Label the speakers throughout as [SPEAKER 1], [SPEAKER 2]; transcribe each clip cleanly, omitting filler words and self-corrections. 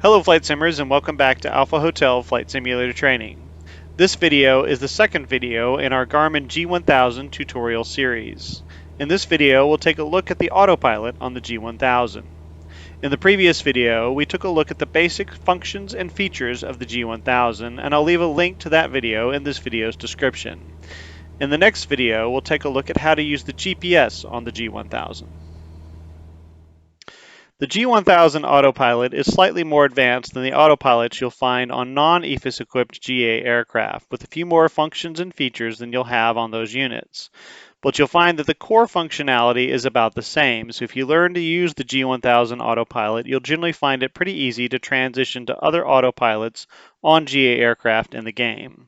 [SPEAKER 1] Hello Flight Simmers and welcome back to Alpha Hotel Flight Simulator Training. This video is the second video in our Garmin G1000 tutorial series. In this video we'll take a look at the autopilot on the G1000. In the previous video we took a look at the basic functions and features of the G1000 and I'll leave a link to that video in this video's description. In the next video we'll take a look at how to use the GPS on the G1000. The G1000 Autopilot is slightly more advanced than the autopilots you'll find on non-EFIS equipped GA aircraft, with a few more functions and features than you'll have on those units. But you'll find that the core functionality is about the same, so if you learn to use the G1000 Autopilot, you'll generally find it pretty easy to transition to other autopilots on GA aircraft in the game.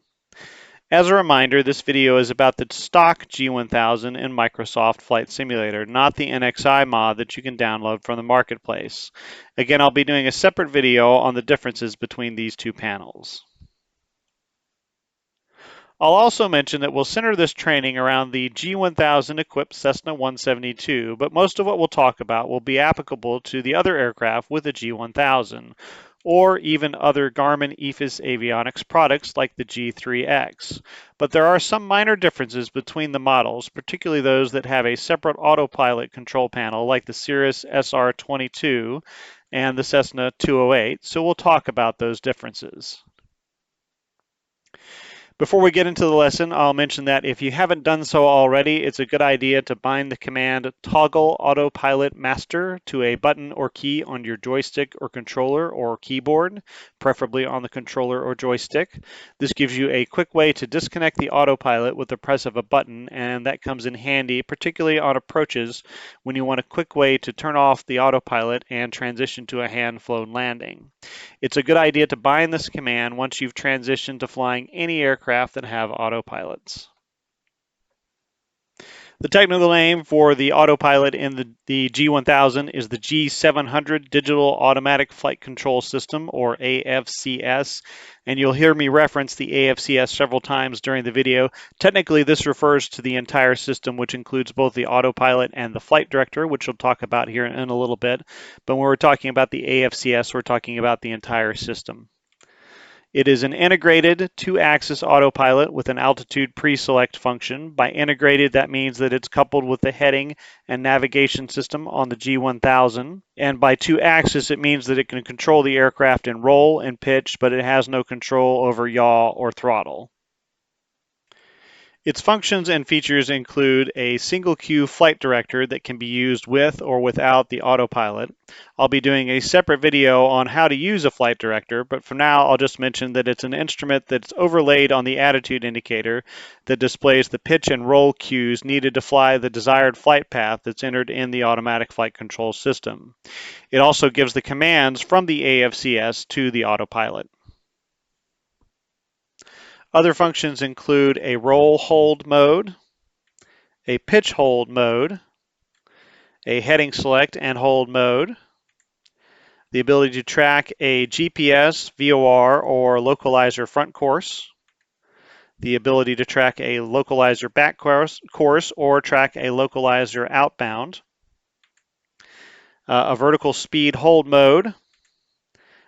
[SPEAKER 1] As a reminder, this video is about the stock G1000 in Microsoft Flight Simulator, not the NXI mod that you can download from the marketplace. Again, I'll be doing a separate video on the differences between these two panels. I'll also mention that we'll center this training around the G1000 equipped Cessna 172, but most of what we'll talk about will be applicable to the other aircraft with the G1000, or even other Garmin EFIS avionics products like the G3X. But there are some minor differences between the models, particularly those that have a separate autopilot control panel like the Cirrus SR22 and the Cessna 208, so we'll talk about those differences. Before we get into the lesson, I'll mention that if you haven't done so already, it's a good idea to bind the command toggle autopilot master to a button or key on your joystick or controller or keyboard, preferably on the controller or joystick. This gives you a quick way to disconnect the autopilot with the press of a button, and that comes in handy, particularly on approaches when you want a quick way to turn off the autopilot and transition to a hand-flown landing. It's a good idea to bind this command once you've transitioned to flying any aircraft that have autopilots. The technical name for the autopilot in the G1000 is the G700 Digital Automatic Flight Control System, or AFCS, and you'll hear me reference the AFCS several times during the video. Technically, this refers to the entire system, which includes both the autopilot and the flight director, which we'll talk about here in a little bit. But when we're talking about the AFCS, we're talking about the entire system. It is an integrated two-axis autopilot with an altitude pre-select function. By integrated, that means that it's coupled with the heading and navigation system on the G1000. And by two-axis, it means that it can control the aircraft in roll and pitch, but it has no control over yaw or throttle. Its functions and features include a single queue flight director that can be used with or without the autopilot. I'll be doing a separate video on how to use a flight director, but for now I'll just mention that it's an instrument that's overlaid on the attitude indicator that displays the pitch and roll cues needed to fly the desired flight path that's entered in the automatic flight control system. It also gives the commands from the AFCS to the autopilot. Other functions include a roll hold mode, a pitch hold mode, a heading select and hold mode, the ability to track a GPS, VOR, or localizer front course, the ability to track a localizer back course or track a localizer outbound, a vertical speed hold mode,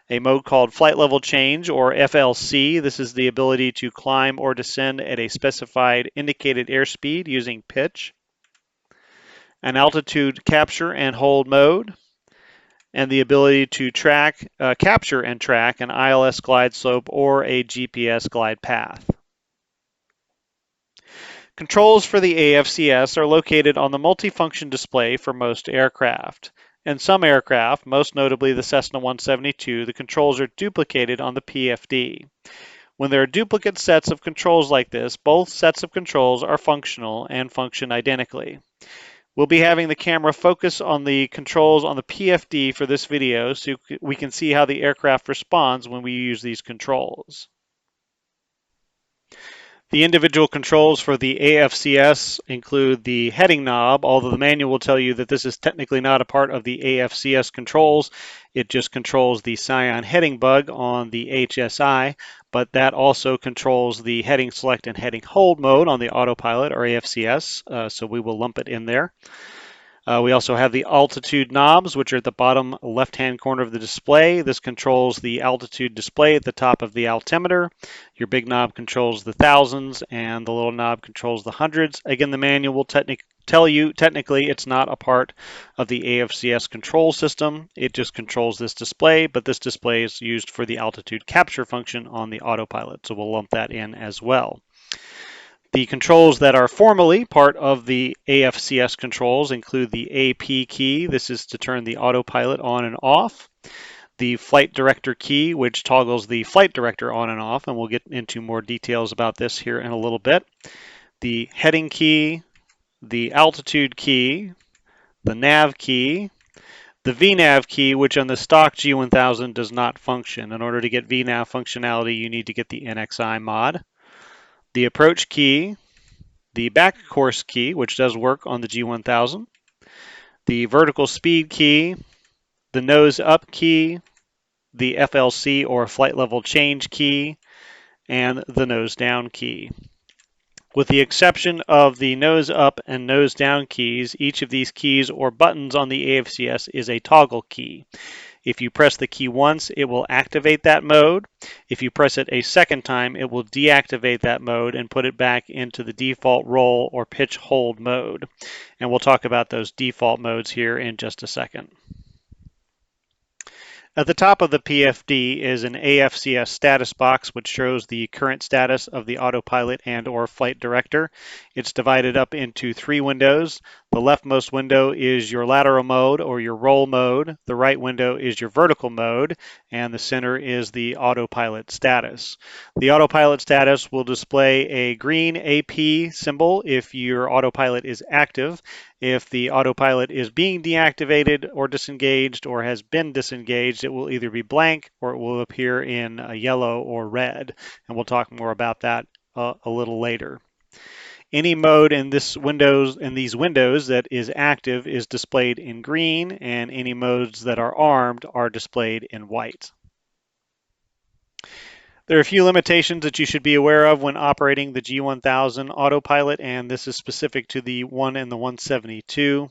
[SPEAKER 1] a mode called flight level change, or FLC. This is the ability to climb or descend at a specified indicated airspeed using pitch, an altitude capture and hold mode, and the ability to capture and track an ILS glide slope or a GPS glide path. Controls for the AFCS are located on the multifunction display for most aircraft. In some aircraft, most notably the Cessna 172, the controls are duplicated on the PFD. When there are duplicate sets of controls like this, both sets of controls are functional and function identically. We'll be having the camera focus on the controls on the PFD for this video so we can see how the aircraft responds when we use these controls. The individual controls for the AFCS include the heading knob, although the manual will tell you that this is technically not a part of the AFCS controls. It just controls the Scion heading bug on the HSI, but that also controls the heading select and heading hold mode on the autopilot or AFCS, so we will lump it in there. We also have the altitude knobs, which are at the bottom left-hand corner of the display. This controls the altitude display at the top of the altimeter. Your big knob controls the thousands, and the little knob controls the hundreds. Again, the manual will tell you technically it's not a part of the AFCS control system. It just controls this display, but this display is used for the altitude capture function on the autopilot, so we'll lump that in as well. The controls that are formally part of the AFCS controls include the AP key. This is to turn the autopilot on and off. The flight director key, which toggles the flight director on and off, and we'll get into more details about this here in a little bit. The heading key, the altitude key, the nav key, the VNAV key, which on the stock G1000 does not function. In order to get VNAV functionality, you need to get the NXI mod. The approach key, the back course key, which does work on the G1000, the vertical speed key, the nose up key, the FLC or flight level change key, and the nose down key. With the exception of the nose up and nose down keys, each of these keys or buttons on the AFCS is a toggle key. If you press the key once, it will activate that mode. If you press it a second time, it will deactivate that mode and put it back into the default roll or pitch hold mode. And we'll talk about those default modes here in just a second. At the top of the PFD is an AFCS status box which shows the current status of the autopilot and or flight director. It's divided up into 3 windows. The leftmost window is your lateral mode or your roll mode. The right window is your vertical mode, and the center is the autopilot status. The autopilot status will display a green AP symbol if your autopilot is active. If the autopilot is being deactivated or disengaged or has been disengaged, it will either be blank or it will appear in yellow or red. And we'll talk more about that a little later. Any mode in these windows that is active is displayed in green, and any modes that are armed are displayed in white. There are a few limitations that you should be aware of when operating the G1000 autopilot, and this is specific to the 1 and the 172.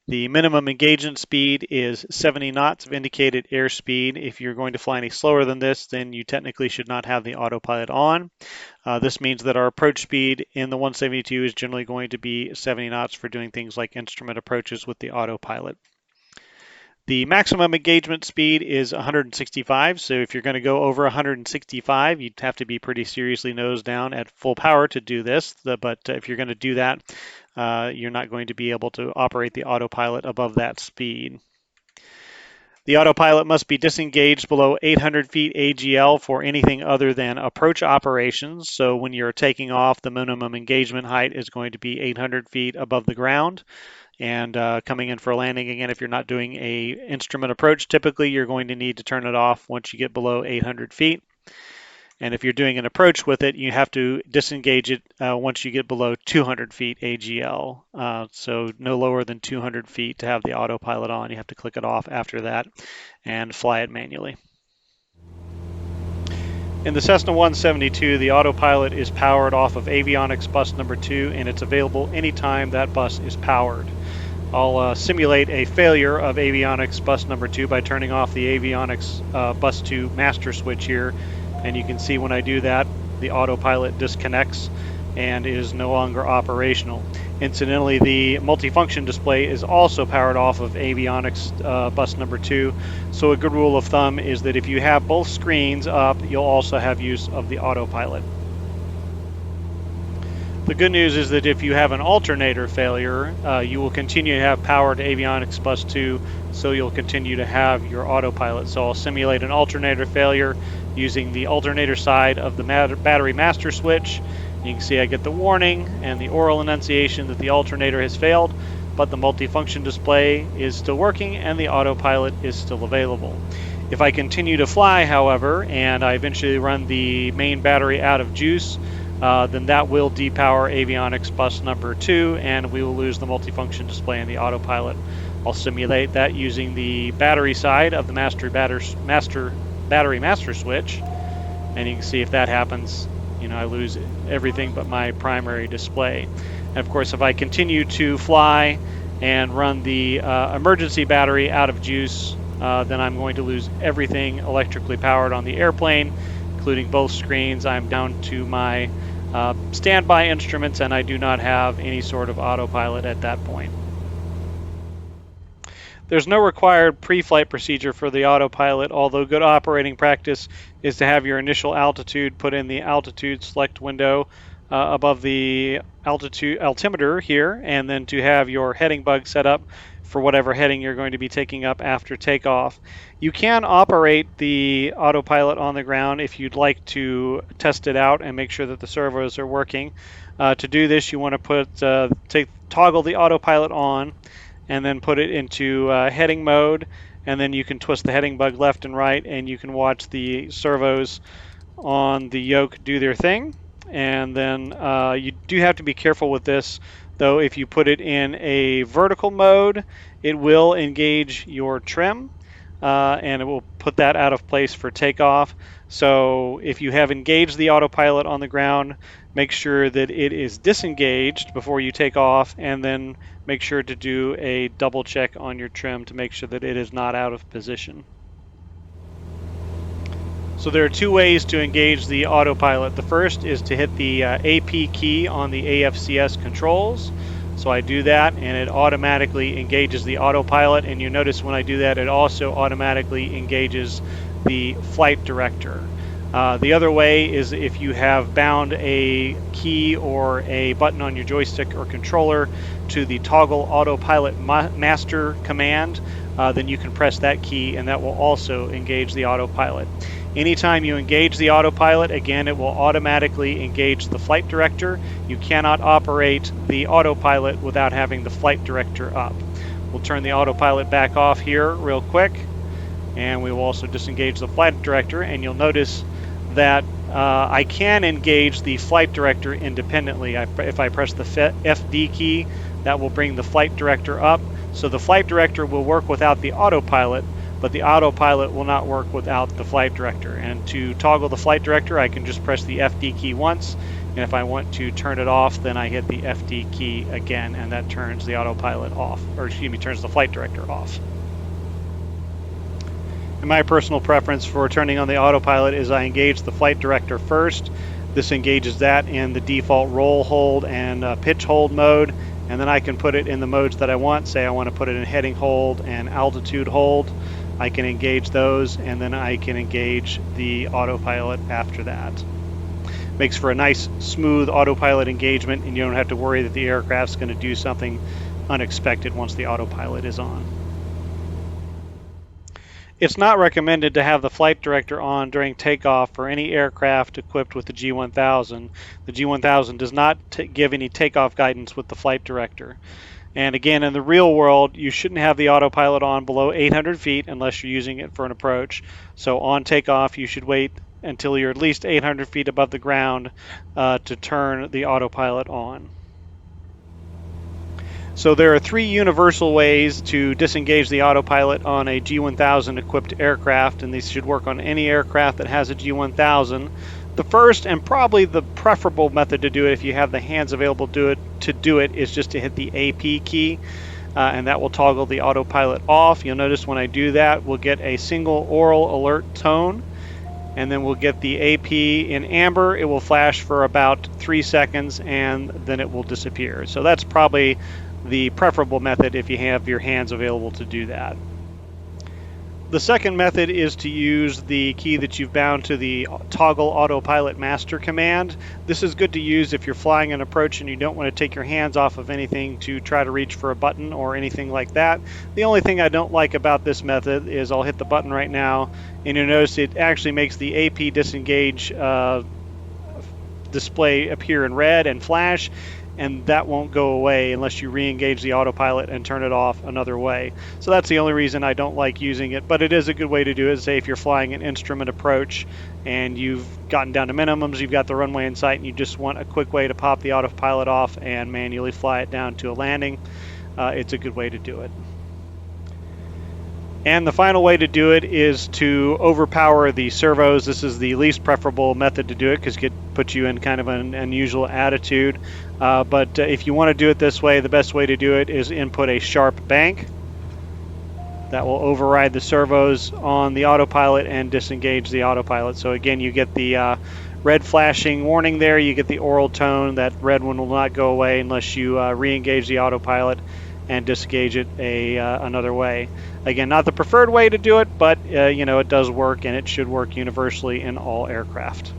[SPEAKER 1] The minimum engagement speed is 70 knots of indicated airspeed. If you're going to fly any slower than this, then you technically should not have the autopilot on. This means that our approach speed in the 172 is generally going to be 70 knots for doing things like instrument approaches with the autopilot. The maximum engagement speed is 165, so if you're going to go over 165, you'd have to be pretty seriously nose down at full power to do this, but if you're going to do that, you're not going to be able to operate the autopilot above that speed. The autopilot must be disengaged below 800 feet AGL for anything other than approach operations, so when you're taking off, the minimum engagement height is going to be 800 feet above the ground. And coming in for a landing, again, if you're not doing a instrument approach, typically you're going to need to turn it off once you get below 800 feet. And if you're doing an approach with it, you have to disengage it once you get below 200 feet AGL. So no lower than 200 feet to have the autopilot on. You have to click it off after that and fly it manually. In the Cessna 172, the autopilot is powered off of avionics bus number 2, and it's available anytime that bus is powered. I'll simulate a failure of avionics bus number 2 by turning off the avionics bus 2 master switch here, and you can see when I do that, the autopilot disconnects and is no longer operational. Incidentally, the multifunction display is also powered off of avionics bus number 2, so a good rule of thumb is that if you have both screens up, you'll also have use of the autopilot. The good news is that if you have an alternator failure, you will continue to have power to avionics bus 2, so you'll continue to have your autopilot. So I'll simulate an alternator failure using the alternator side of the battery master switch. You can see I get the warning and the oral enunciation that the alternator has failed, but the multifunction display is still working and the autopilot is still available. If I continue to fly, however, and I eventually run the main battery out of juice, then that will depower avionics bus number 2 and we will lose the multifunction display in the autopilot. I'll simulate that using the battery side of the battery master switch, and you can see if that happens, I lose everything but my primary display. And of course, if I continue to fly and run the emergency battery out of juice, then I'm going to lose everything electrically powered on the airplane, including both screens. I'm down to my standby instruments, and I do not have any sort of autopilot at that point. There's no required pre-flight procedure for the autopilot, although good operating practice is to have your initial altitude put in the altitude select window above the altimeter here, and then to have your heading bug set up for whatever heading you're going to be taking up after takeoff. You can operate the autopilot on the ground if you'd like to test it out and make sure that the servos are working. To do this, you want to toggle the autopilot on, and then put it into heading mode, and then you can twist the heading bug left and right, and you can watch the servos on the yoke do their thing. And then you do have to be careful with this, though. If you put it in a vertical mode, it will engage your trim, and it will put that out of place for takeoff. So if you have engaged the autopilot on the ground, make sure that it is disengaged before you take off, and then make sure to do a double check on your trim to make sure that it is not out of position. So there are two ways to engage the autopilot. The first is to hit the AP key on the AFCS controls. So I do that, and it automatically engages the autopilot, and you notice when I do that, it also automatically engages the flight director. The other way is if you have bound a key or a button on your joystick or controller to the toggle autopilot master command, then you can press that key, and that will also engage the autopilot. Anytime you engage the autopilot, again, it will automatically engage the flight director. You cannot operate the autopilot without having the flight director up. We'll turn the autopilot back off here real quick, and we will also disengage the flight director, and you'll notice that I can engage the flight director independently. If I press the FD key, that will bring the flight director up. So the flight director will work without the autopilot, but the autopilot will not work without the flight director. And to toggle the flight director, I can just press the FD key once, and if I want to turn it off, then I hit the FD key again, and that turns the autopilot off, or excuse me, turns the flight director off. And my personal preference for turning on the autopilot is I engage the flight director first. This engages that in the default roll hold and pitch hold mode, and then I can put it in the modes that I want. Say I want to put it in heading hold and altitude hold. I can engage those, and then I can engage the autopilot after that. Makes for a nice, smooth autopilot engagement, and you don't have to worry that the aircraft's going to do something unexpected once the autopilot is on. It's not recommended to have the flight director on during takeoff for any aircraft equipped with the G1000. The G1000 does not give any takeoff guidance with the flight director. And again, in the real world, you shouldn't have the autopilot on below 800 feet unless you're using it for an approach. So on takeoff, you should wait until you're at least 800 feet above the ground to turn the autopilot on. So there are three universal ways to disengage the autopilot on a G1000 equipped aircraft, and these should work on any aircraft that has a G1000. The first and probably the preferable method to do it, if you have the hands available to do it, is just to hit the AP key, and that will toggle the autopilot off. You'll notice when I do that, we'll get a single oral alert tone, and then we'll get the AP in amber. It will flash for about 3 seconds, and then it will disappear. So that's probably the preferable method if you have your hands available to do that. The second method is to use the key that you've bound to the toggle autopilot master command. This is good to use if you're flying an approach and you don't want to take your hands off of anything to try to reach for a button or anything like that. The only thing I don't like about this method is I'll hit the button right now, and you'll notice it actually makes the AP disengage display appear in red and flash, and that won't go away unless you re-engage the autopilot and turn it off another way. So that's the only reason I don't like using it, but it is a good way to do it. Say if you're flying an instrument approach and you've gotten down to minimums, you've got the runway in sight, and you just want a quick way to pop the autopilot off and manually fly it down to a landing, it's a good way to do it. And the final way to do it is to overpower the servos. This is the least preferable method to do it because it puts you in kind of an unusual attitude. But if you want to do it this way, the best way to do it is input a sharp bank. That will override the servos on the autopilot and disengage the autopilot. So again, you get the red flashing warning there. You get the oral tone. That red one will not go away unless you re-engage the autopilot and disengage it another way. Again, not the preferred way to do it, but you know, it does work, and it should work universally in all aircraft.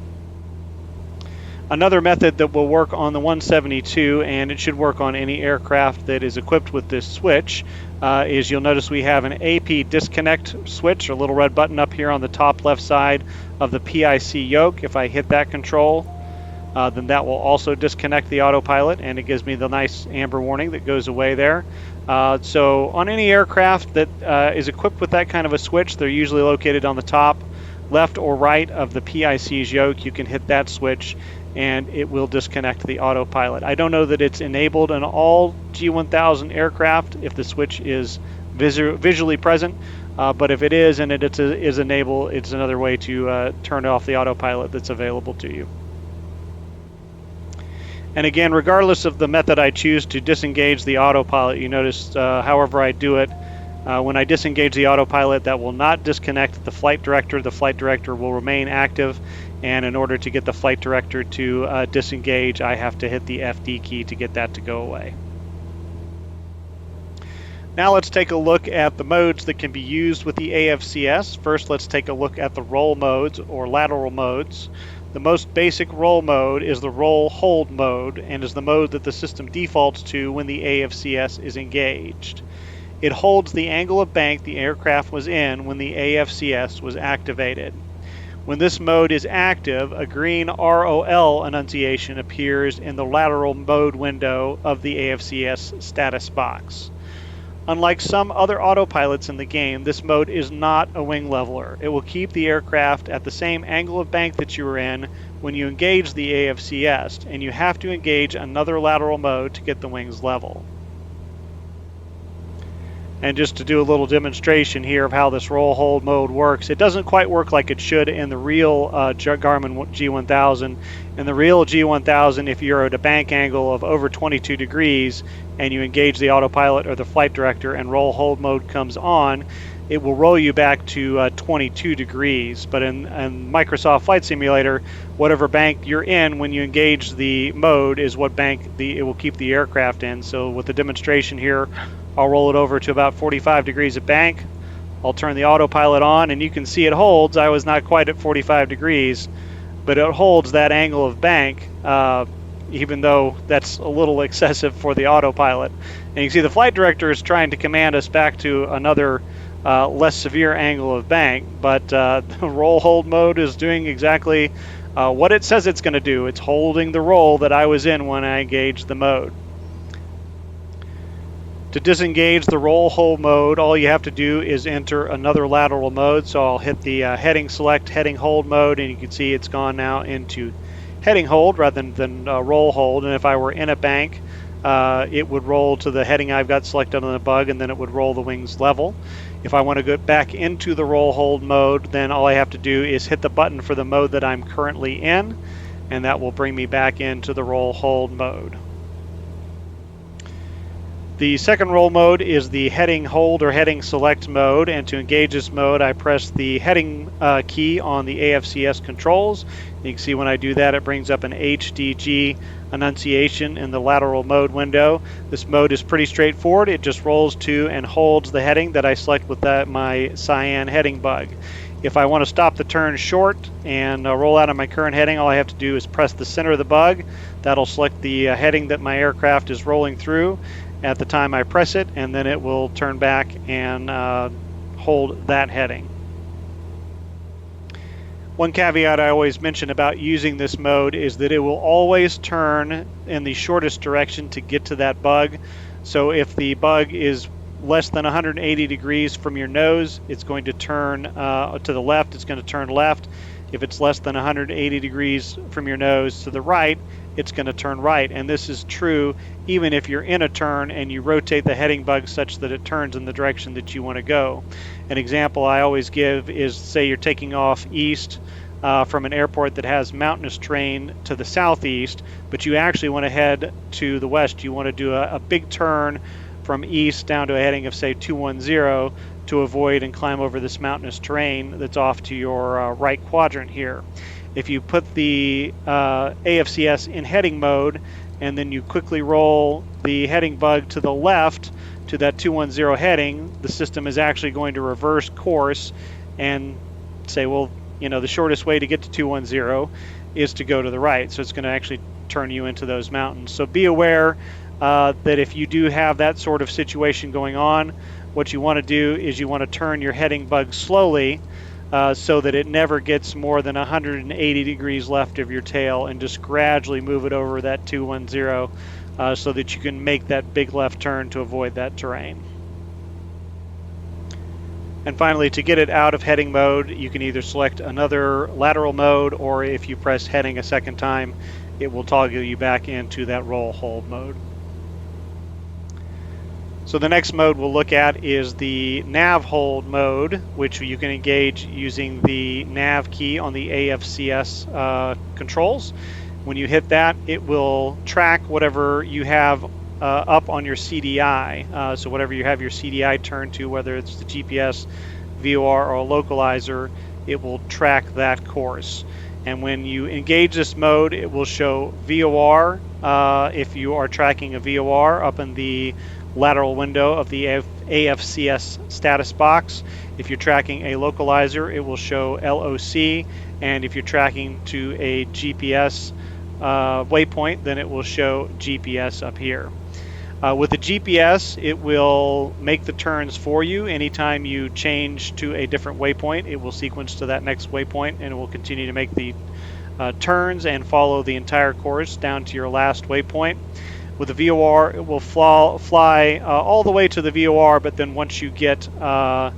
[SPEAKER 1] Another method that will work on the 172, and it should work on any aircraft that is equipped with this switch, is you'll notice we have an AP disconnect switch, a little red button up here on the top left side of the PIC yoke. If I hit that control, then that will also disconnect the autopilot, and it gives me the nice amber warning that goes away there. So on any aircraft that is equipped with that kind of a switch, they're usually located on the top left or right of the PIC's yoke. You can hit that switch and it will disconnect the autopilot. I don't know that it's enabled in all G1000 aircraft if the switch is visually present, but if it is and it is enabled, it's another way to turn off the autopilot that's available to you. And again, regardless of the method I choose to disengage the autopilot, you notice however I do it, when I disengage the autopilot, that will not disconnect the flight director. The flight director will remain active, and in order to get the flight director to disengage, I have to hit the FD key to get that to go away. Now let's take a look at the modes that can be used with the AFCS. First, let's take a look at the roll modes or lateral modes. The most basic roll mode is the roll hold mode and is the mode that the system defaults to when the AFCS is engaged. It holds the angle of bank the aircraft was in when the AFCS was activated. When this mode is active, a green ROL annunciation appears in the lateral mode window of the AFCS status box. Unlike some other autopilots in the game, this mode is not a wing leveler. It will keep the aircraft at the same angle of bank that you were in when you engage the AFCS, and you have to engage another lateral mode to get the wings level. And just to do a little demonstration here of how this roll hold mode works, it doesn't quite work like it should in the real Garmin G1000. In the real G1000, if you're at a bank angle of over 22 degrees and you engage the autopilot or the flight director and roll hold mode comes on, it will roll you back to 22 degrees. But in Microsoft Flight Simulator, whatever bank you're in when you engage the mode is what bank it will keep the aircraft in. So with the demonstration here, I'll roll it over to about 45 degrees of bank. I'll turn the autopilot on, and you can see it holds. I was not quite at 45 degrees, but it holds that angle of bank, even though that's a little excessive for the autopilot. And you can see the flight director is trying to command us back to another less severe angle of bank, but the roll hold mode is doing exactly what it says it's going to do. It's holding the roll that I was in when I engaged the mode. To disengage the roll hold mode, all you have to do is enter another lateral mode. So I'll hit the heading select, heading hold mode, and you can see it's gone now into heading hold rather than roll hold. And if I were in a bank, it would roll to the heading I've got selected on the bug, and then it would roll the wings level. If I want to go back into the roll hold mode, then all I have to do is hit the button for the mode that I'm currently in, and that will bring me back into the roll hold mode. The second roll mode is the heading hold or heading select mode, and to engage this mode I press the heading key on the AFCS controls. You can see when I do that it brings up an HDG annunciation in the lateral mode window. This mode is pretty straightforward. It just rolls to and holds the heading that I select with my cyan heading bug. If I want to stop the turn short and roll out of my current heading, all I have to do is press the center of the bug. That'll select the heading that my aircraft is rolling through at the time I press it, and then it will turn back and hold that heading. One caveat I always mention about using this mode is that it will always turn in the shortest direction to get to that bug. So if the bug is less than 180 degrees from your nose, it's going to turn to the left, it's going to turn left. If it's less than 180 degrees from your nose to the right, it's going to turn right. And this is true even if you're in a turn and you rotate the heading bug such that it turns in the direction that you want to go. An example I always give is, say you're taking off east from an airport that has mountainous terrain to the southeast, but you actually want to head to the west. You want to do a big turn from east down to a heading of, say, 210 to avoid and climb over this mountainous terrain that's off to your right quadrant here. If you put the AFCS in heading mode and then you quickly roll the heading bug to the left to that 210 heading, the system is actually going to reverse course and say, well, you know, the shortest way to get to 210 is to go to the right. So it's going to actually turn you into those mountains. So be aware that if you do have that sort of situation going on, what you want to do is you want to turn your heading bug slowly so that it never gets more than 180 degrees left of your tail, and just gradually move it over that 210 so that you can make that big left turn to avoid that terrain. And finally, to get it out of heading mode, you can either select another lateral mode, or if you press heading a second time, it will toggle you back into that roll hold mode. So the next mode we'll look at is the nav hold mode, which you can engage using the nav key on the AFCS controls. When you hit that, it will track whatever you have up on your CDI. So whatever you have your CDI turned to, whether it's the GPS, VOR, or a localizer, it will track that course. And when you engage this mode, it will show VOR if you are tracking a VOR up in the lateral window of the AFCS status box. If you're tracking a localizer, it will show LOC, and if you're tracking to a GPS waypoint, then it will show GPS up here. With the GPS, it will make the turns for you. Anytime you change to a different waypoint, it will sequence to that next waypoint, and it will continue to make the turns and follow the entire course down to your last waypoint. With the VOR, it will fly all the way to the VOR, but then once you get to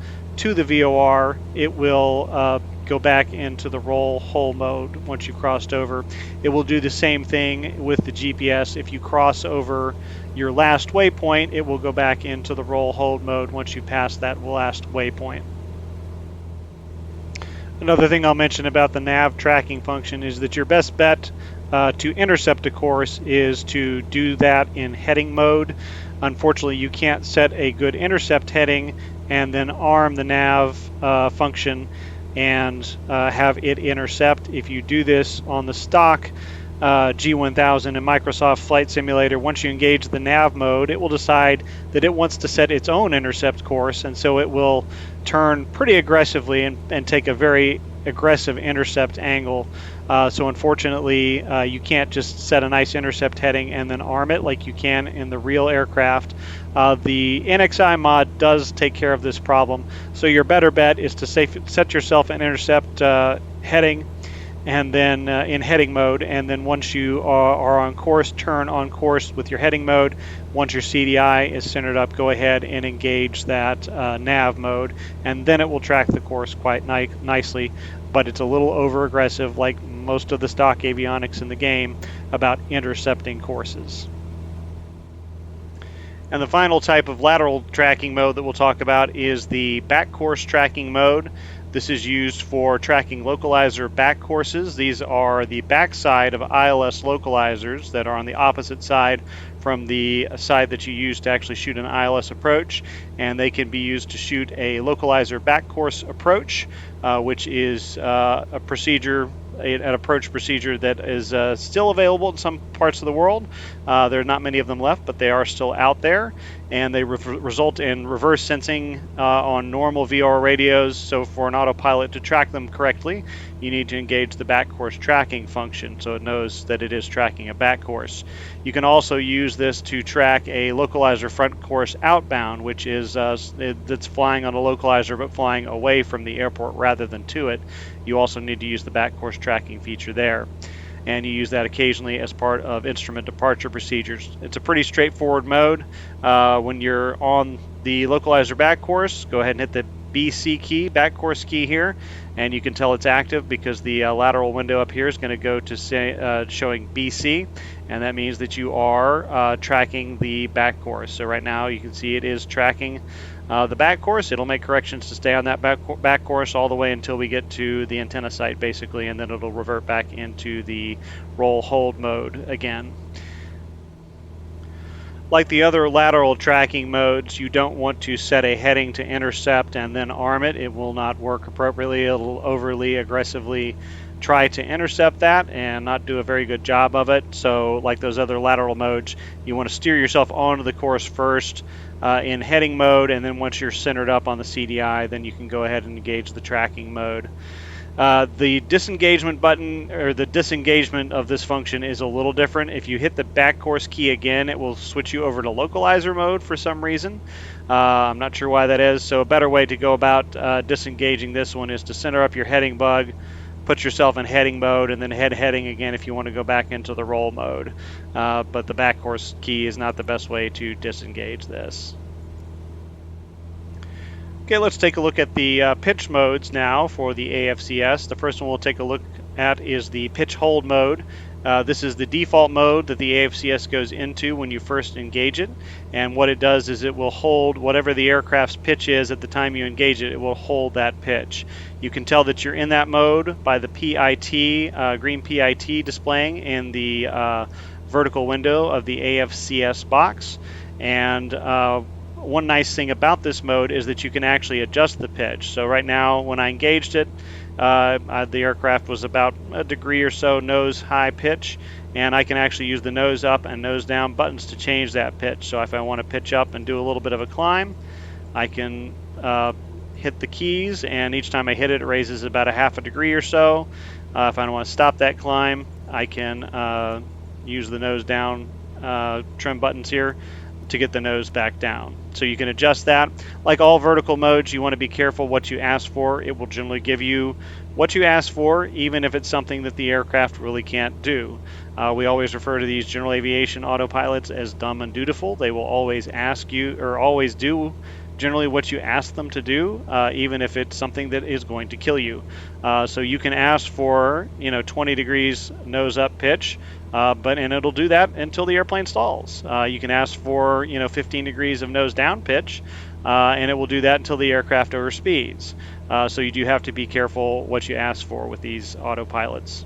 [SPEAKER 1] the VOR, it will go back into the roll hold mode once you crossed over. It will do the same thing with the GPS. If you cross over your last waypoint, it will go back into the roll hold mode once you pass that last waypoint. Another thing I'll mention about the nav tracking function is that your best bet to intercept a course is to do that in heading mode. Unfortunately, you can't set a good intercept heading and then arm the nav function and have it intercept. If you do this on the stock G1000 and Microsoft Flight Simulator, once you engage the nav mode, it will decide that it wants to set its own intercept course, and so it will turn pretty aggressively and take a very aggressive intercept angle. So unfortunately, you can't just set a nice intercept heading and then arm it like you can in the real aircraft. The NXI mod does take care of this problem, so your better bet is to set yourself an intercept heading and then in heading mode, and then once you are on course, turn on course with your heading mode. Once your CDI is centered up, go ahead and engage that nav mode, and then it will track the course quite nicely, but it's a little over aggressive, like most of the stock avionics in the game, about intercepting courses. And the final type of lateral tracking mode that we'll talk about is the back course tracking mode. This is used for tracking localizer back courses. These are the backside of ILS localizers that are on the opposite side from the side that you use to actually shoot an ILS approach, and they can be used to shoot a localizer back course approach, which is a procedure, an approach procedure that is still available in some parts of the world. There are not many of them left, but they are still out there, and they result in reverse sensing on normal VR radios. So for an autopilot to track them correctly, you need to engage the back course tracking function so it knows that it is tracking a back course. You can also use this to track a localizer front course outbound, which is that's flying on a localizer but flying away from the airport rather than to it. You also need to use the back course tracking feature there, and you use that occasionally as part of instrument departure procedures. It's a pretty straightforward mode. When you're on the localizer back course, go ahead and hit the BC key, back course key here, and you can tell it's active because the lateral window up here is going to go to say, showing BC, and that means that you are tracking the back course. So right now you can see it is tracking the back course. It'll make corrections to stay on that back course all the way until we get to the antenna site basically, and then it'll revert back into the roll hold mode again. Like the other lateral tracking modes, you don't want to set a heading to intercept and then arm it. It will not work appropriately. It'll overly aggressively try to intercept that and not do a very good job of it. So like those other lateral modes, you want to steer yourself onto the course first in heading mode, and then once you're centered up on the CDI, then you can go ahead and engage the tracking mode. The disengagement button, or the disengagement of this function, is a little different. If you hit the back course key again, it will switch you over to localizer mode for some reason. I'm not sure why that is. So a better way to go about disengaging this one is to center up your heading bug, put yourself in heading mode, and then heading again if you want to go back into the roll mode. But the back course key is not the best way to disengage this. Okay, let's take a look at the pitch modes now for the AFCS. The first one we'll take a look at is the pitch hold mode. This is the default mode that the AFCS goes into when you first engage it, and what it does is it will hold whatever the aircraft's pitch is at the time you engage it. It will hold that pitch. You can tell that you're in that mode by the PIT, green PIT displaying in the vertical window of the AFCS box. And one nice thing about this mode is that you can actually adjust the pitch. So right now when I engaged it, the aircraft was about a degree or so nose high pitch, and I can actually use the nose up and nose down buttons to change that pitch. So if I want to pitch up and do a little bit of a climb, I can hit the keys, and each time I hit it, it raises about a half a degree or so. If I want to stop that climb, I can use the nose down trim buttons here to get the nose back down. So you can adjust that. Like all vertical modes, you want to be careful what you ask for. It will generally give you what you ask for, even if it's something that the aircraft really can't do. We always refer to these general aviation autopilots as dumb and dutiful. They will always ask you, or always do, generally what you ask them to do, even if it's something that is going to kill you. So you can ask for 20 degrees nose up pitch, and it'll do that until the airplane stalls. You can ask for 15 degrees of nose down pitch, and it will do that until the aircraft overspeeds. So you do have to be careful what you ask for with these autopilots.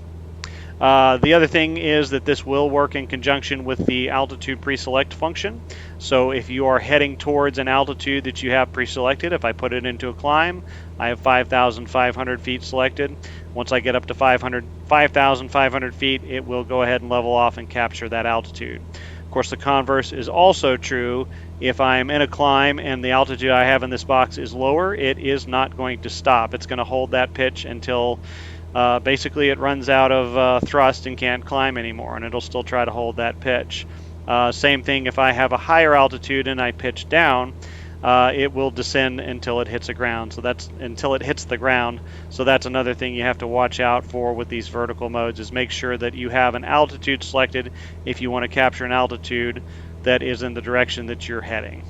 [SPEAKER 1] The other thing is that this will work in conjunction with the altitude pre-select function. So if you are heading towards an altitude that you have pre-selected, if I put it into a climb, I have 5,500 feet selected. Once I get up to 5,500 feet, it will go ahead and level off and capture that altitude. Of course, the converse is also true. If I'm in a climb and the altitude I have in this box is lower, it is not going to stop. It's going to hold that pitch until basically it runs out of thrust and can't climb anymore, and it'll still try to hold that pitch. Same thing if I have a higher altitude and I pitch down, it will descend until it hits the ground. So that's until it hits the ground. So that's another thing you have to watch out for with these vertical modes, is make sure that you have an altitude selected if you want to capture an altitude that is in the direction that you're heading.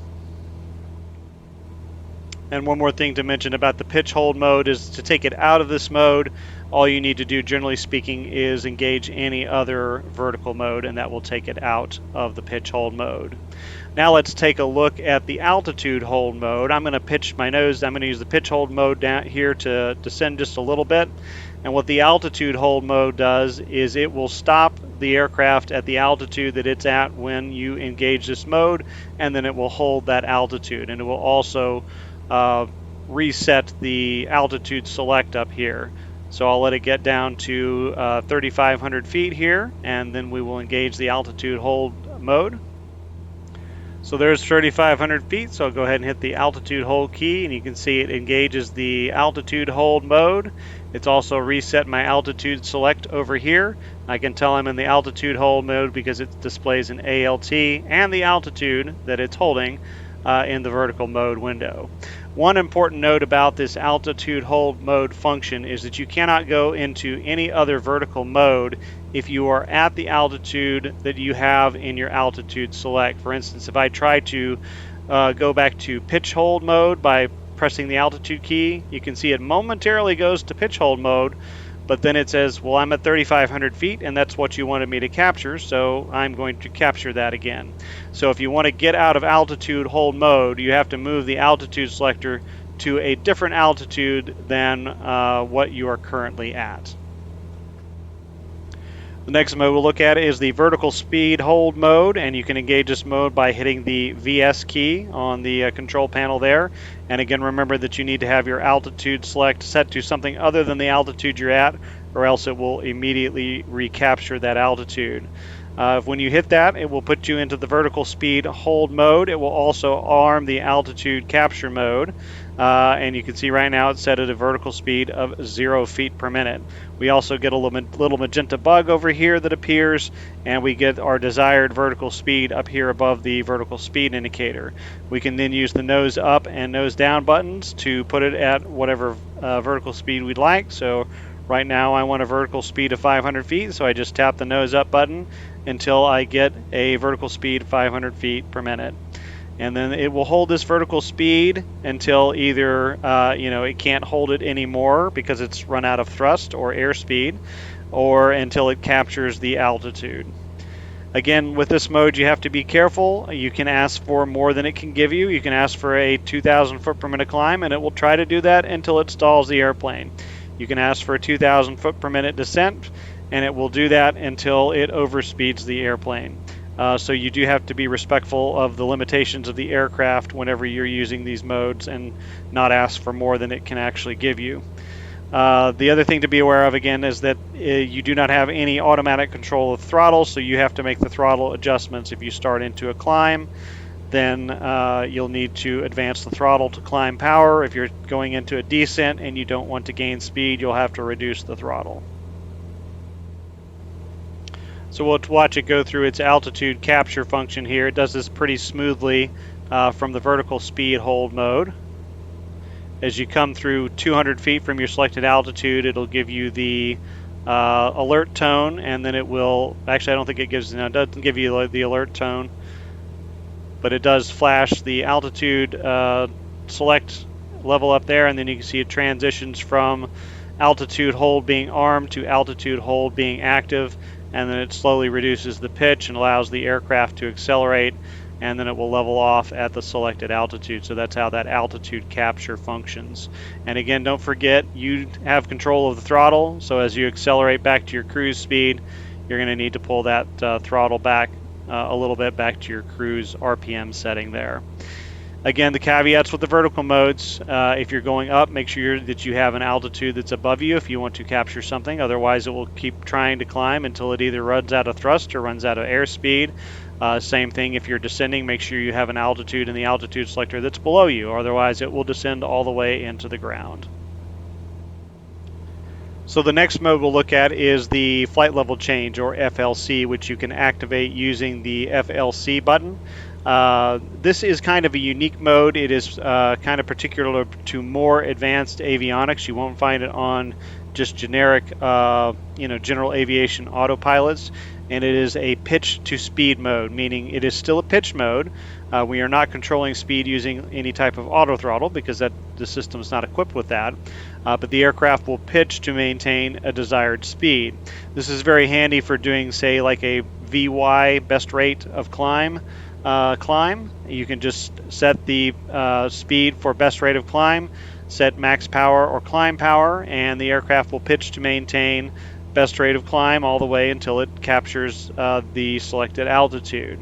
[SPEAKER 1] And one more thing to mention about the pitch hold mode is to take it out of this mode, all you need to do, generally speaking, is engage any other vertical mode, and that will take it out of the pitch hold mode. Now let's take a look at the altitude hold mode. I'm going to pitch my nose. I'm going to use the pitch hold mode down here to descend just a little bit. And what the altitude hold mode does is it will stop the aircraft at the altitude that it's at when you engage this mode, and then it will hold that altitude. And it will also reset the altitude select up here. So I'll let it get down to 3,500 feet here, and then we will engage the altitude hold mode. So there's 3,500 feet, so I'll go ahead and hit the altitude hold key, and you can see it engages the altitude hold mode. It's also reset my altitude select over here. I can tell I'm in the altitude hold mode because it displays an ALT and the altitude that it's holding in the vertical mode window. One important note about this altitude hold mode function is that you cannot go into any other vertical mode if you are at the altitude that you have in your altitude select. For instance, if I try to go back to pitch hold mode by pressing the altitude key, you can see it momentarily goes to pitch hold mode, but then it says, well, I'm at 3,500 feet, and that's what you wanted me to capture, so I'm going to capture that again. So if you want to get out of altitude hold mode, you have to move the altitude selector to a different altitude than what you are currently at. The next mode we'll look at is the vertical speed hold mode, and you can engage this mode by hitting the VS key on the control panel there. And again, remember that you need to have your altitude select set to something other than the altitude you're at, or else it will immediately recapture that altitude. When you hit that, it will put you into the vertical speed hold mode. It will also arm the altitude capture mode. And you can see right now it's set at a vertical speed of 0 feet per minute. We also get a little magenta bug over here that appears, and we get our desired vertical speed up here above the vertical speed indicator. We can then use the nose up and nose down buttons to put it at whatever vertical speed we'd like. So right now I want a vertical speed of 500 feet, so I just tap the nose up button until I get a vertical speed of 500 feet per minute. And then it will hold this vertical speed until either it can't hold it anymore because it's run out of thrust or airspeed, or until it captures the altitude. Again, with this mode you have to be careful. You can ask for more than it can give you. You can ask for a 2,000 foot per minute climb, and it will try to do that until it stalls the airplane. You can ask for a 2,000 foot per minute descent, and it will do that until it overspeeds the airplane. So you do have to be respectful of the limitations of the aircraft whenever you're using these modes and not ask for more than it can actually give you. The other thing to be aware of again is that you do not have any automatic control of throttle, so you have to make the throttle adjustments. If you start into a climb, then you'll need to advance the throttle to climb power. If you're going into a descent and you don't want to gain speed, you'll have to reduce the throttle. So we'll watch it go through its altitude capture function here. It does this pretty smoothly from the vertical speed hold mode. As you come through 200 feet from your selected altitude, it'll give you the alert tone, and then it will, actually I don't think it gives, no, it doesn't give you the alert tone, but it does flash the altitude select level up there, and then you can see it transitions from altitude hold being armed to altitude hold being active, and then it slowly reduces the pitch and allows the aircraft to accelerate, and then it will level off at the selected altitude. So that's how that altitude capture functions. And again, don't forget, you have control of the throttle, so as you accelerate back to your cruise speed, you're going to need to pull that throttle back a little bit back to your cruise RPM setting there. Again, the caveats with the vertical modes, if you're going up, make sure that you have an altitude that's above you if you want to capture something. Otherwise, it will keep trying to climb until it either runs out of thrust or runs out of airspeed. Same thing if you're descending, make sure you have an altitude in the altitude selector that's below you. Otherwise, it will descend all the way into the ground. So the next mode we'll look at is the flight level change, or FLC, which you can activate using the FLC button. This is kind of a unique mode. It is kind of particular to more advanced avionics. You won't find it on just generic, general aviation autopilots. And it is a pitch to speed mode, meaning it is still a pitch mode. We are not controlling speed using any type of auto throttle because the system is not equipped with that. But the aircraft will pitch to maintain a desired speed. This is very handy for doing, say, like a VY, best rate of climb. You can just set the speed for best rate of climb, set max power or climb power, and the aircraft will pitch to maintain best rate of climb all the way until it captures the selected altitude.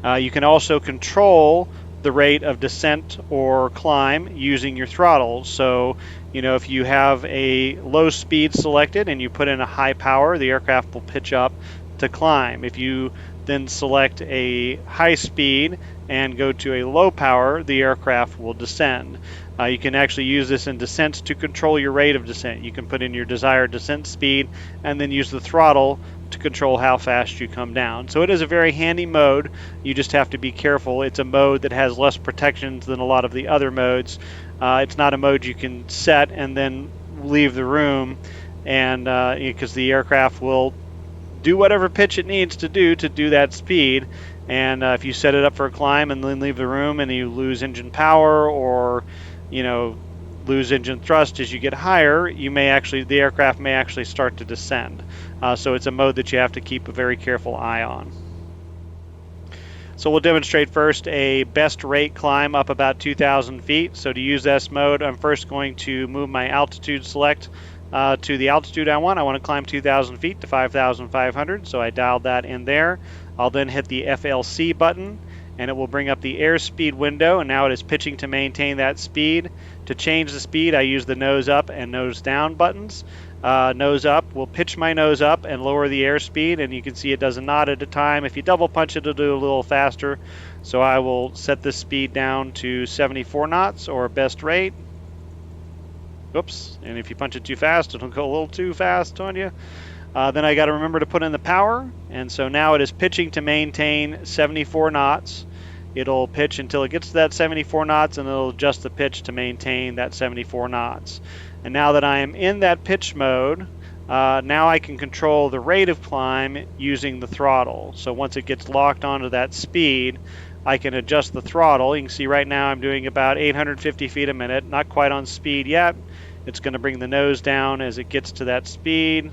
[SPEAKER 1] You can also control the rate of descent or climb using your throttle. So, if you have a low speed selected and you put in a high power, the aircraft will pitch up to climb. If you then select a high speed and go to a low power, the aircraft will descend. You can actually use this in descent to control your rate of descent. You can put in your desired descent speed and then use the throttle to control how fast you come down. So it is a very handy mode. You just have to be careful. It's a mode that has less protections than a lot of the other modes. It's not a mode you can set and then leave the room, and because the aircraft will do whatever pitch it needs to do that speed. And if you set it up for a climb and then leave the room and you lose engine power or lose engine thrust as you get higher, the aircraft may actually start to descend. So it's a mode that you have to keep a very careful eye on. So we'll demonstrate first a best rate climb up about 2,000 feet. So to use this mode, I'm first going to move my altitude select to the altitude I want. I want to climb 2,000 feet to 5,500, so I dialed that in there. I'll then hit the FLC button, and it will bring up the airspeed window, and now it is pitching to maintain that speed. To change the speed, I use the nose up and nose down buttons. Nose up will pitch my nose up and lower the airspeed, and you can see it does a knot at a time. If you double punch it, it'll do a little faster. So I will set this speed down to 74 knots or best rate. Oops, and if you punch it too fast, it'll go a little too fast on you. Then I got to remember to put in the power, and so now it is pitching to maintain 74 knots. It'll pitch until it gets to that 74 knots, and it'll adjust the pitch to maintain that 74 knots. And now that I am in that pitch mode, now I can control the rate of climb using the throttle. So once it gets locked onto that speed, I can adjust the throttle. You can see right now I'm doing about 850 feet a minute, not quite on speed yet. It's going to bring the nose down as it gets to that speed.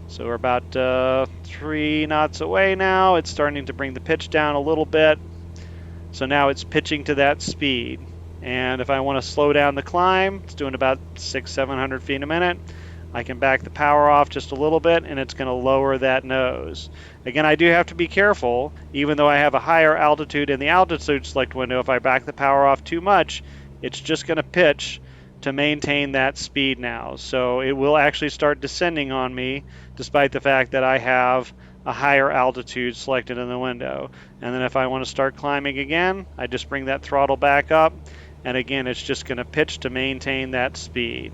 [SPEAKER 1] So we're about 3 knots away now. It's starting to bring the pitch down a little bit. So now it's pitching to that speed. And if I want to slow down the climb, it's doing about 600-700 feet a minute. I can back the power off just a little bit, and it's going to lower that nose. Again, I do have to be careful. Even though I have a higher altitude in the altitude select window, if I back the power off too much, it's just going to pitch to maintain that speed now. So it will actually start descending on me, despite the fact that I have a higher altitude selected in the window. And then if I want to start climbing again, I just bring that throttle back up, and again it's just going to pitch to maintain that speed.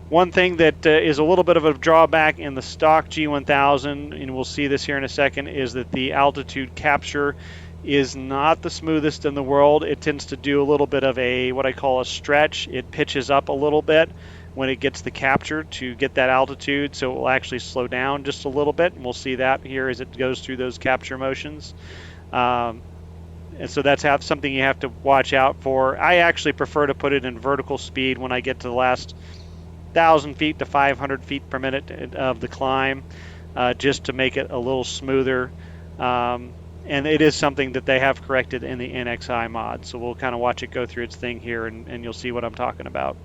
[SPEAKER 1] One thing that is a little bit of a drawback in the stock G1000, and we'll see this here in a second, is that the altitude capture is not the smoothest in the world. It tends to do a little bit of what I call a stretch. It pitches up a little bit when it gets the capture to get that altitude, so it will actually slow down just a little bit, and we'll see that here as it goes through those capture motions. And so that's something you have to watch out for. I actually prefer to put it in vertical speed when I get to the last 1,000 feet to 500 feet per minute of the climb, just to make it a little smoother. And it is something that they have corrected in the NXI mod, so we'll kind of watch it go through its thing here, and you'll see what I'm talking about.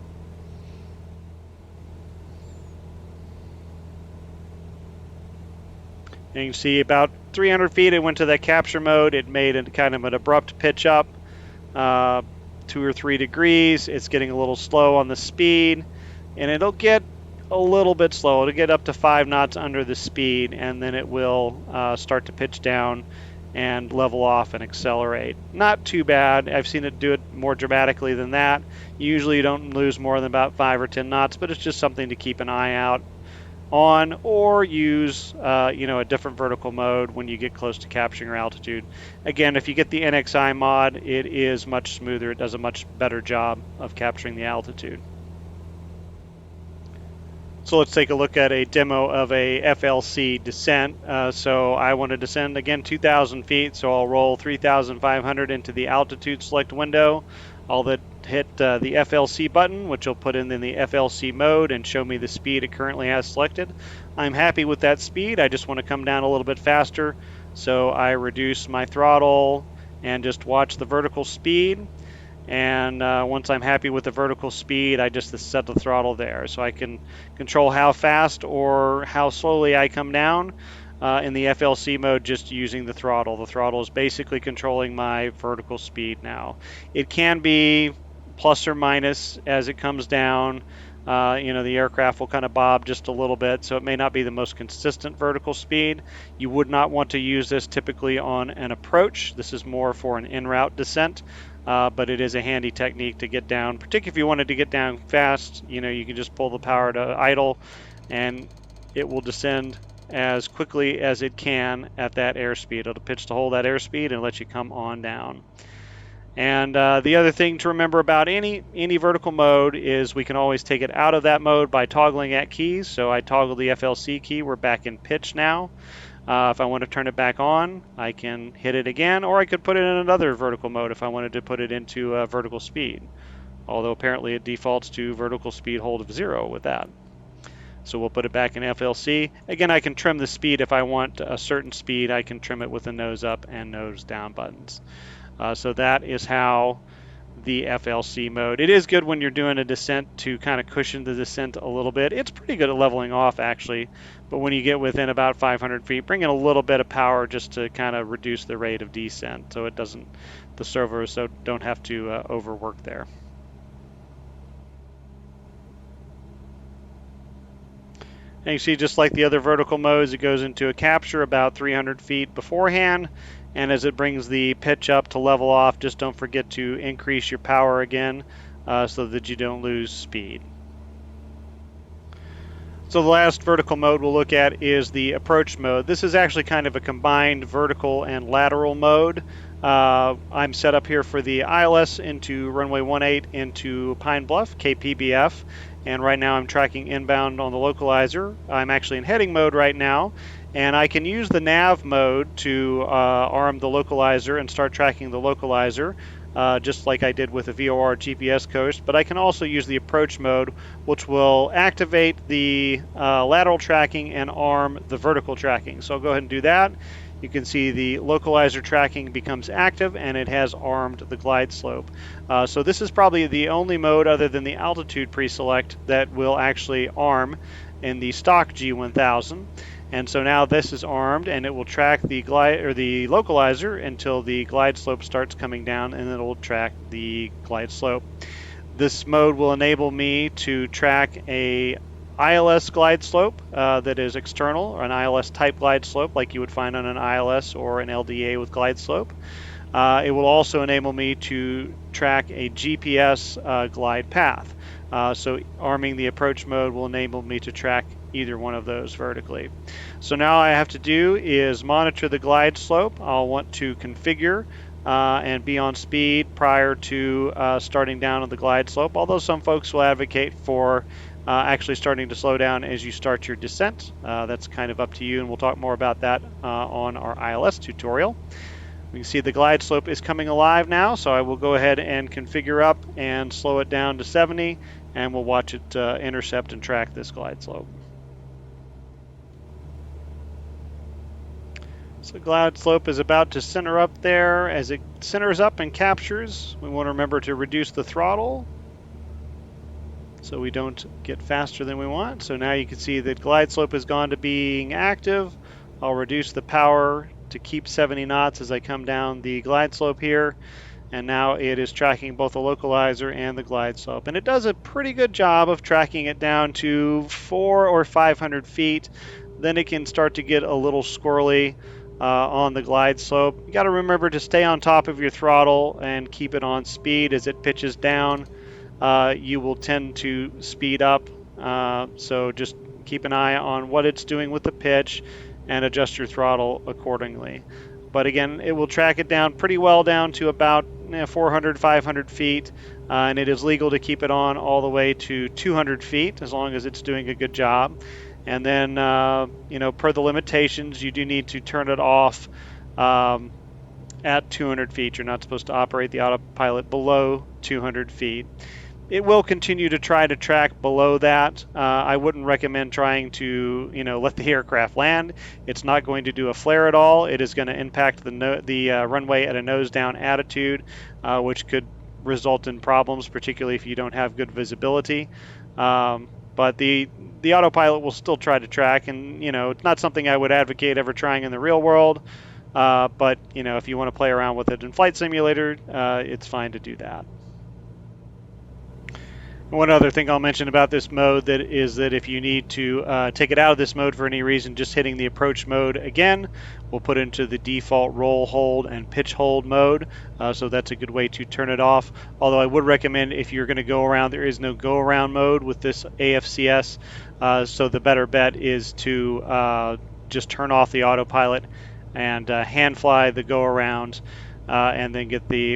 [SPEAKER 1] And you can see about 300 feet it went to that capture mode. It made it kind of an abrupt pitch up, 2 or 3 degrees. It's getting a little slow on the speed, and it'll get a little bit slow. It'll get up to 5 knots under the speed, and then it will start to pitch down and level off and accelerate. Not too bad. I've seen it do it more dramatically than that. Usually you don't lose more than about 5 or 10 knots, but it's just something to keep an eye out on, or use a different vertical mode when you get close to capturing your altitude. Again, if you get the NXI mod, it is much smoother. It does a much better job of capturing the altitude. So let's take a look at a demo of a FLC descent. So I want to descend again 2,000 feet, so I'll roll 3,500 into the altitude select window. I'll then hit the FLC button, which will put in the FLC mode and show me the speed it currently has selected. I'm happy with that speed. I just want to come down a little bit faster, so I reduce my throttle and just watch the vertical speed. And once I'm happy with the vertical speed, I just set the throttle there, so I can control how fast or how slowly I come down in the FLC mode just using the throttle. The throttle is basically controlling my vertical speed now. It can be plus or minus as it comes down. The aircraft will kind of bob just a little bit, so it may not be the most consistent vertical speed. You would not want to use this typically on an approach. This is more for an en route descent. But it is a handy technique to get down, particularly if you wanted to get down fast. You can just pull the power to idle, and it will descend as quickly as it can at that airspeed. It'll pitch to hold that airspeed and let you come on down. And the other thing to remember about any vertical mode is we can always take it out of that mode by toggling at keys. So I toggle the FLC key. We're back in pitch now. If I want to turn it back on, I can hit it again, or I could put it in another vertical mode if I wanted to put it into vertical speed. although apparently it defaults to vertical speed hold of 0 with that. So we'll put it back in FLC. Again, I can trim the speed if I want a certain speed. I can trim it with the nose up and nose down buttons. So that is how the FLC mode. It is good when you're doing a descent to kind of cushion the descent a little bit. It's pretty good at leveling off actually, but when you get within about 500 feet, bring in a little bit of power just to kind of reduce the rate of descent so it doesn't, the servos don't have to overwork there. And you see, just like the other vertical modes, it goes into a capture about 300 feet beforehand. And as it brings the pitch up to level off, just don't forget to increase your power again so that you don't lose speed. So the last vertical mode we'll look at is the approach mode. This is actually kind of a combined vertical and lateral mode. I'm set up here for the ILS into runway 18 into Pine Bluff, KPBF. And right now I'm tracking inbound on the localizer. I'm actually in heading mode right now, and I can use the nav mode to arm the localizer and start tracking the localizer, just like I did with the VOR GPS coast. But I can also use the approach mode, which will activate the lateral tracking and arm the vertical tracking. So I'll go ahead and do that. You can see the localizer tracking becomes active and it has armed the glide slope. So this is probably the only mode other than the altitude pre-select that will actually arm in the stock G1000. And so now this is armed and it will track the localizer until the glide slope starts coming down, and it will track the glide slope. This mode will enable me to track a ILS glide slope that is external, or an ILS type glide slope like you would find on an ILS or an LDA with glide slope. It will also enable me to track a GPS glide path. So arming the approach mode will enable me to track either one of those vertically. So now all I have to do is monitor the glide slope. I'll want to configure and be on speed prior to starting down on the glide slope, although some folks will advocate for actually starting to slow down as you start your descent. That's kind of up to you, and we'll talk more about that on our ILS tutorial. We can see the glide slope is coming alive now, so I will go ahead and configure up and slow it down to 70, and we'll watch it intercept and track this glide slope. So the glide slope is about to center up there. As it centers up and captures, we want to remember to reduce the throttle so we don't get faster than we want. So now you can see that glide slope has gone to being active. I'll reduce the power to keep 70 knots as I come down the glide slope here. And now it is tracking both the localizer and the glide slope. And it does a pretty good job of tracking it down to 400 or 500 feet. Then it can start to get a little squirrely on the glide slope. You got to remember to stay on top of your throttle and keep it on speed. As it pitches down, you will tend to speed up. So just keep an eye on what it's doing with the pitch and adjust your throttle accordingly. But again, it will track it down pretty well down to about 400, 500 feet, and it is legal to keep it on all the way to 200 feet as long as it's doing a good job. And then, per the limitations, you do need to turn it off at 200 feet. You're not supposed to operate the autopilot below 200 feet. It will continue to try to track below that. I wouldn't recommend trying to, let the aircraft land. It's not going to do a flare at all. It is going to impact the runway at a nose down attitude, which could result in problems, particularly if you don't have good visibility. But the autopilot will still try to track, and it's not something I would advocate ever trying in the real world. But if you want to play around with it in Flight Simulator, it's fine to do that. One other thing I'll mention about this mode is that if you need to take it out of this mode for any reason, just hitting the approach mode again will put into the default roll hold and pitch hold mode. So that's a good way to turn it off. Although I would recommend, if you're going to go around, there is no go around mode with this AFCS. So the better bet is to just turn off the autopilot and hand fly the go around. And then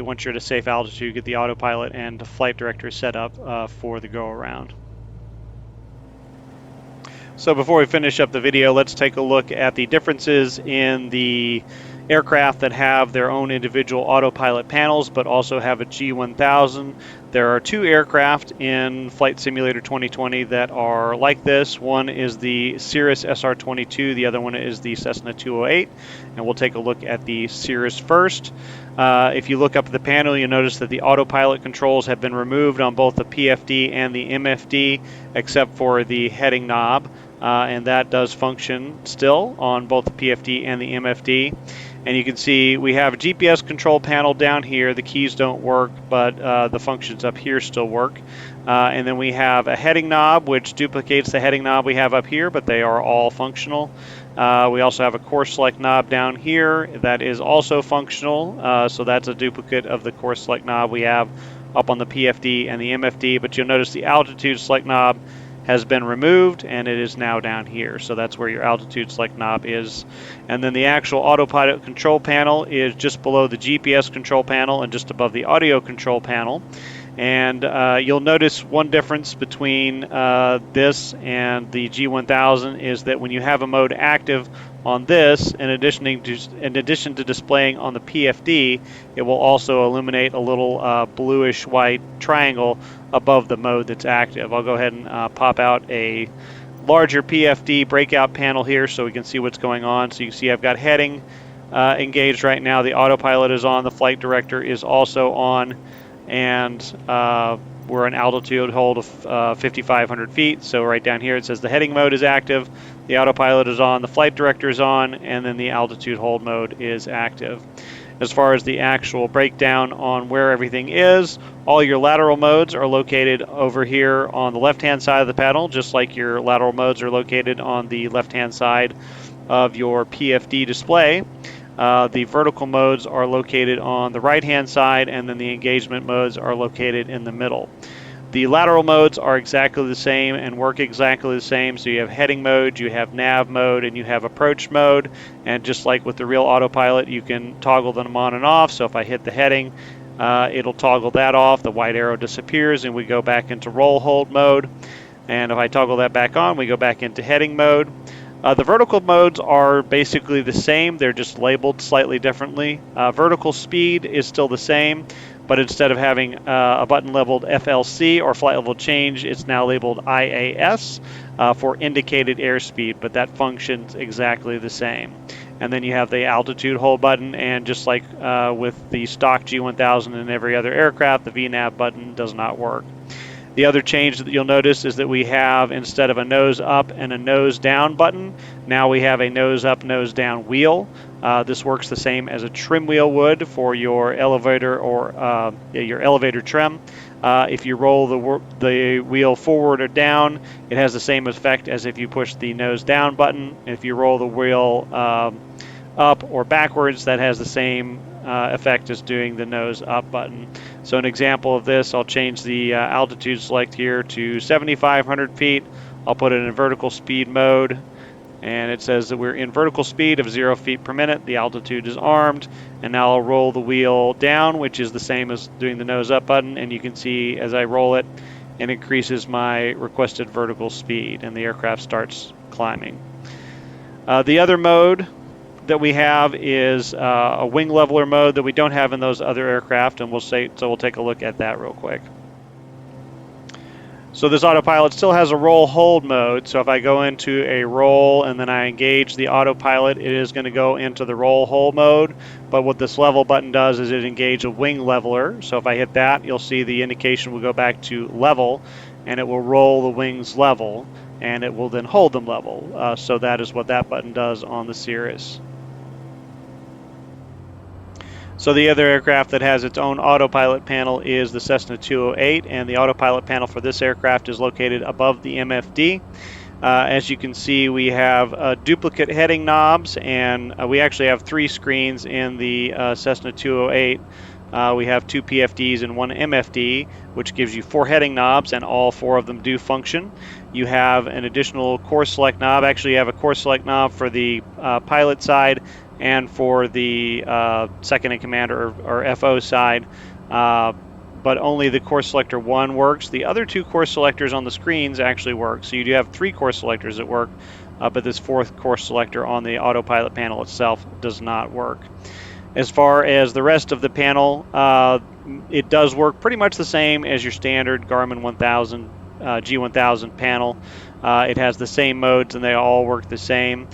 [SPEAKER 1] once you're at a safe altitude, get the autopilot and the flight director set up for the go-around. So before we finish up the video, let's take a look at the differences in the aircraft that have their own individual autopilot panels, but also have a G1000. There are 2 aircraft in Flight Simulator 2020 that are like this. One is the Cirrus SR22, the other one is the Cessna 208, and we'll take a look at the Cirrus first. If you look up at the panel, you'll notice that the autopilot controls have been removed on both the PFD and the MFD, except for the heading knob, and that does function still on both the PFD and the MFD. And you can see we have a GPS control panel down here. The keys don't work, but the functions up here still work. And then we have a heading knob, which duplicates the heading knob we have up here, but they are all functional. We also have a course select knob down here that is also functional. So that's a duplicate of the course select knob we have up on the PFD and the MFD. But you'll notice the altitude select knob has been removed, and it is now down here. So that's where your altitude select knob is. And then the actual autopilot control panel is just below the GPS control panel and just above the audio control panel. And you'll notice one difference between this and the G1000 is that when you have a mode active on this, in addition to displaying on the PFD, it will also illuminate a little bluish white triangle above the mode that's active. I'll go ahead and pop out a larger PFD breakout panel here so we can see what's going on. So you can see I've got heading engaged right now. The autopilot is on. The flight director is also on. And we're an altitude hold of 5,500 feet. So right down here it says the heading mode is active, the autopilot is on, the flight director is on, and then the altitude hold mode is active. As far as the actual breakdown on where everything is, all your lateral modes are located over here on the left-hand side of the panel, just like your lateral modes are located on the left-hand side of your PFD display. The vertical modes are located on the right-hand side, and then the engagement modes are located in the middle. The lateral modes are exactly the same and work exactly the same. So you have heading mode, you have nav mode, and you have approach mode. And just like with the real autopilot, you can toggle them on and off. So if I hit the heading, it'll toggle that off. The white arrow disappears, and we go back into roll hold mode. And if I toggle that back on, we go back into heading mode. The vertical modes are basically the same. They're just labeled slightly differently. Vertical speed is still the same, but instead of having a button labeled FLC or flight level change, it's now labeled IAS for indicated airspeed, but that functions exactly the same. And then you have the altitude hold button, and just like with the stock G1000 and every other aircraft, the VNAV button does not work. The other change that you'll notice is that we have, instead of a nose up and a nose down button, now we have a nose up, nose down wheel. This works the same as a trim wheel would for your elevator or your elevator trim. If you roll the wheel forward or down, it has the same effect as if you push the nose down button. If you roll the wheel up or backwards, that has the same effect as doing the nose up button. So an example of this, I'll change the altitude select here to 7,500 feet. I'll put it in vertical speed mode, and it says that we're in vertical speed of 0 feet per minute. The altitude is armed, and now I'll roll the wheel down, which is the same as doing the nose up button, and you can see as I roll it, it increases my requested vertical speed, and the aircraft starts climbing. The other mode that we have is a wing leveler mode that we don't have in those other aircraft, and we'll take a look at that real quick. So this autopilot still has a roll hold mode. So if I go into a roll and then I engage the autopilot, it is going to go into the roll hold mode. But what this level button does is it engages a wing leveler. So if I hit that, you'll see the indication will go back to level, and it will roll the wings level, and it will then hold them level. So that is what that button does on the Cirrus. So the other aircraft that has its own autopilot panel is the Cessna 208, and the autopilot panel for this aircraft is located above the MFD. As you can see, we have duplicate heading knobs, and we actually have 3 screens in the Cessna 208. We have 2 PFDs and 1 MFD, which gives you 4 heading knobs, and all 4 of them do function. You have an additional course select knob. Actually, you have a course select knob for the pilot side and for the second in command or FO side, but only the course selector 1 works. The other 2 course selectors on the screens actually work. So you do have 3 course selectors that work, but this fourth course selector on the autopilot panel itself does not work. As far as the rest of the panel, it does work pretty much the same as your standard Garmin 1000 G1000 panel. It has the same modes and they all work the same.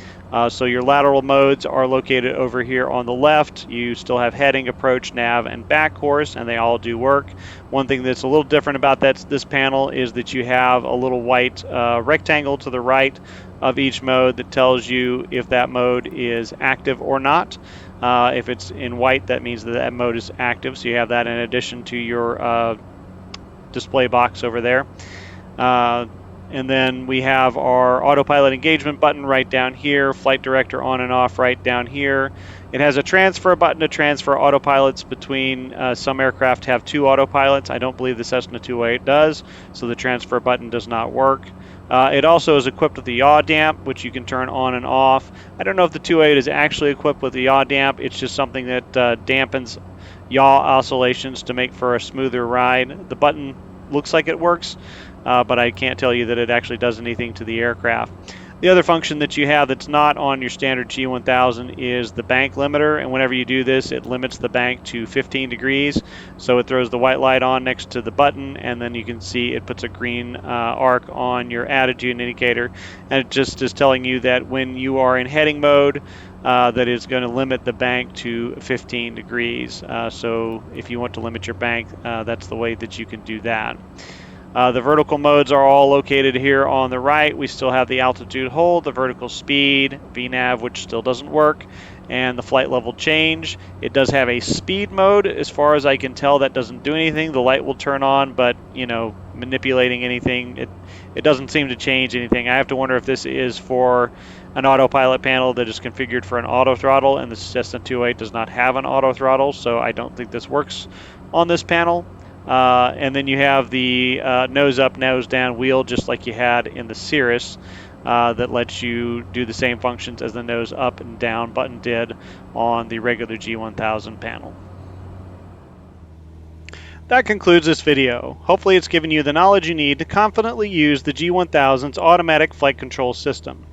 [SPEAKER 1] So your lateral modes are located over here on the left. You still have heading, approach, nav, and back course, and they all do work. One thing that's a little different about this panel is that you have a little white rectangle to the right of each mode that tells you if that mode is active or not. If it's in white, that means that mode is active, so you have that in addition to your display box over there. And then we have our autopilot engagement button right down here, flight director on and off right down here. It has a transfer button to transfer autopilots between some aircraft have 2 autopilots. I don't believe the Cessna 208 does, so the transfer button does not work. It also is equipped with the yaw damp, which you can turn on and off. I don't know if the 208 is actually equipped with the yaw damp. It's just something that dampens yaw oscillations to make for a smoother ride. The button looks like it works, but I can't tell you that it actually does anything to the aircraft. The other function that you have that's not on your standard G1000 is the bank limiter, and whenever you do this, it limits the bank to 15 degrees. So it throws the white light on next to the button, and then you can see it puts a green arc on your attitude indicator, and it just is telling you that when you are in heading mode, that is going to limit the bank to 15 degrees. So if you want to limit your bank, that's the way that you can do that. The vertical modes are all located here on the right. We still have the altitude hold, the vertical speed, VNAV, which still doesn't work, and the flight level change. It does have a speed mode. As far as I can tell, that doesn't do anything. The light will turn on, but manipulating anything, it doesn't seem to change anything. I have to wonder if this is for an autopilot panel that is configured for an auto throttle, and the Cessna 208 does not have an auto throttle, so I don't think this works on this panel. And then you have the nose up, nose down wheel, just like you had in the Cirrus, that lets you do the same functions as the nose up and down button did on the regular G1000 panel. That concludes this video. Hopefully it's given you the knowledge you need to confidently use the G1000's automatic flight control system.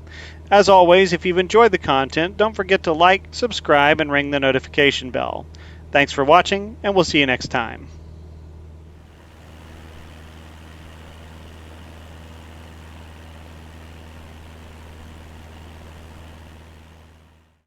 [SPEAKER 1] As always, if you've enjoyed the content, don't forget to like, subscribe, and ring the notification bell. Thanks for watching, and we'll see you next time.